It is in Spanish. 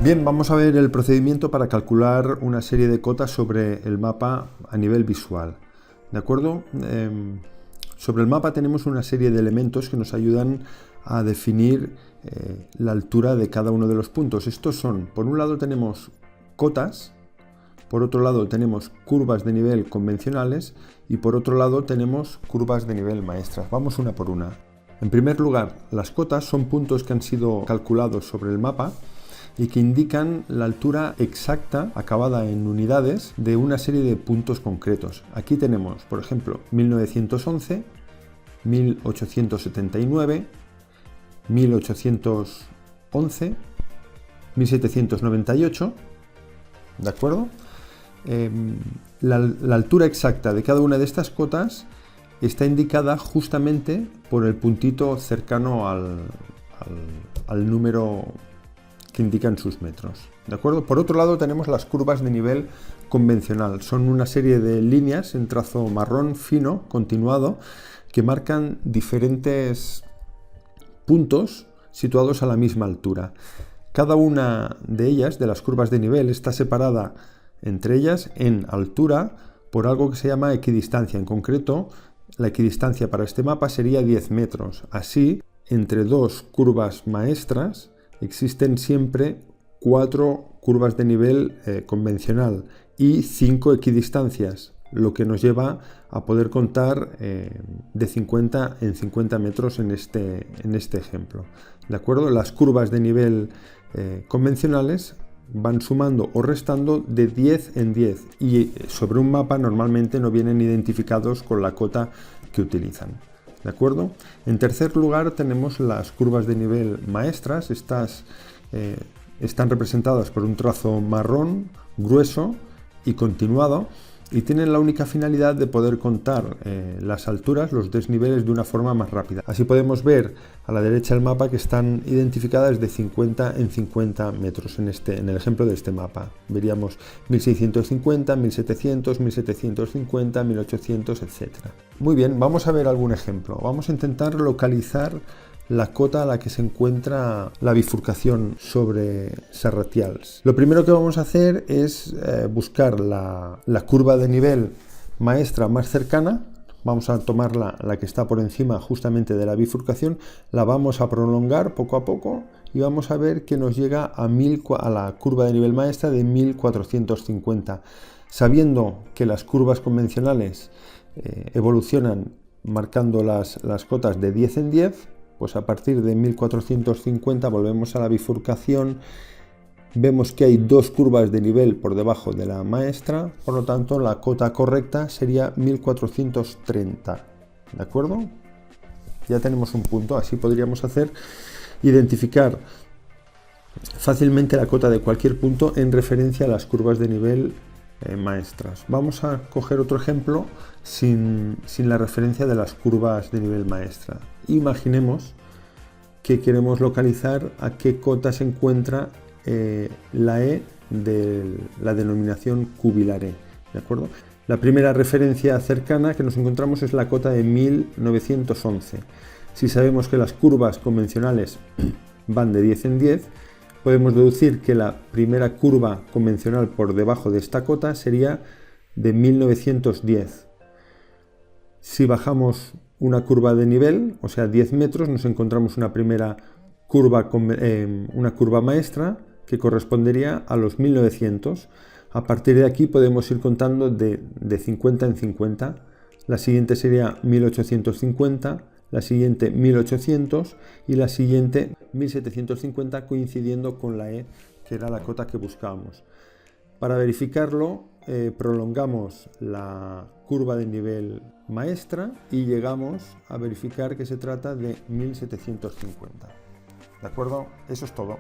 Bien, vamos a ver el procedimiento para calcular una serie de cotas sobre el mapa a nivel visual. ¿De acuerdo? Sobre el mapa tenemos una serie de elementos que nos ayudan a definir la altura de cada uno de los puntos. Estos son, por un lado tenemos cotas, por otro lado tenemos curvas de nivel convencionales y por otro lado tenemos curvas de nivel maestras. Vamos una por una. En primer lugar, las cotas son puntos que han sido calculados sobre el mapa y que indican la altura exacta, acabada en unidades, de una serie de puntos concretos. Aquí tenemos, por ejemplo, 1911, 1879, 1811, 1798, ¿de acuerdo? La altura exacta de cada una de estas cotas está indicada justamente por el puntito cercano al número que indican sus metros, ¿de acuerdo? Por otro lado tenemos las curvas de nivel convencional. Son una serie de líneas en trazo marrón fino, continuado, que marcan diferentes puntos situados a la misma altura. Cada una de ellas, de las curvas de nivel, está separada entre ellas en altura por algo que se llama equidistancia. En concreto, la equidistancia para este mapa sería 10 metros. Así, entre dos curvas maestras existen siempre 4 curvas de nivel convencional y 5 equidistancias, lo que nos lleva a poder contar de 50 en 50 metros en este ejemplo. ¿De acuerdo? Las curvas de nivel convencionales van sumando o restando de 10 en 10 y sobre un mapa normalmente no vienen identificados con la cota que utilizan. ¿De acuerdo? En tercer lugar tenemos las curvas de nivel maestras. Estas están representadas por un trazo marrón, grueso y continuado y tienen la única finalidad de poder contar las alturas, los desniveles de una forma más rápida. Así podemos ver a la derecha del mapa que están identificadas de 50 en 50 metros en el ejemplo de este mapa. Veríamos 1650, 1700, 1750, 1800, etc. Muy bien, vamos a ver algún ejemplo. Vamos a intentar localizar la cota a la que se encuentra la bifurcación sobre Serratials. Lo primero que vamos a hacer es buscar la curva de nivel maestra más cercana. Vamos a tomar la que está por encima justamente de la bifurcación, la vamos a prolongar poco a poco y vamos a ver que nos llega a la curva de nivel maestra de 1450. Sabiendo que las curvas convencionales evolucionan marcando las cotas de 10 en 10, pues a partir de 1450 volvemos a la bifurcación, vemos que hay 2 curvas de nivel por debajo de la maestra, por lo tanto la cota correcta sería 1430, ¿de acuerdo? Ya tenemos un punto, así podríamos identificar fácilmente la cota de cualquier punto en referencia a las curvas de nivel maestras. Vamos a coger otro ejemplo sin la referencia de las curvas de nivel maestra. Imaginemos que queremos localizar a qué cota se encuentra la E de la denominación cubilar E, ¿de acuerdo? La primera referencia cercana que nos encontramos es la cota de 1911. Si sabemos que las curvas convencionales van de 10 en 10, podemos deducir que la primera curva convencional por debajo de esta cota sería de 1910. Si bajamos una curva de nivel, o sea 10 metros, nos encontramos una primera curva, una curva maestra que correspondería a los 1900. A partir de aquí podemos ir contando de 50 en 50. La siguiente sería 1850, la siguiente 1800 y la siguiente 1750, coincidiendo con la E, que era la cota que buscábamos. Para verificarlo, prolongamos la curva de nivel maestra y llegamos a verificar que se trata de 1750. ¿De acuerdo? Eso es todo.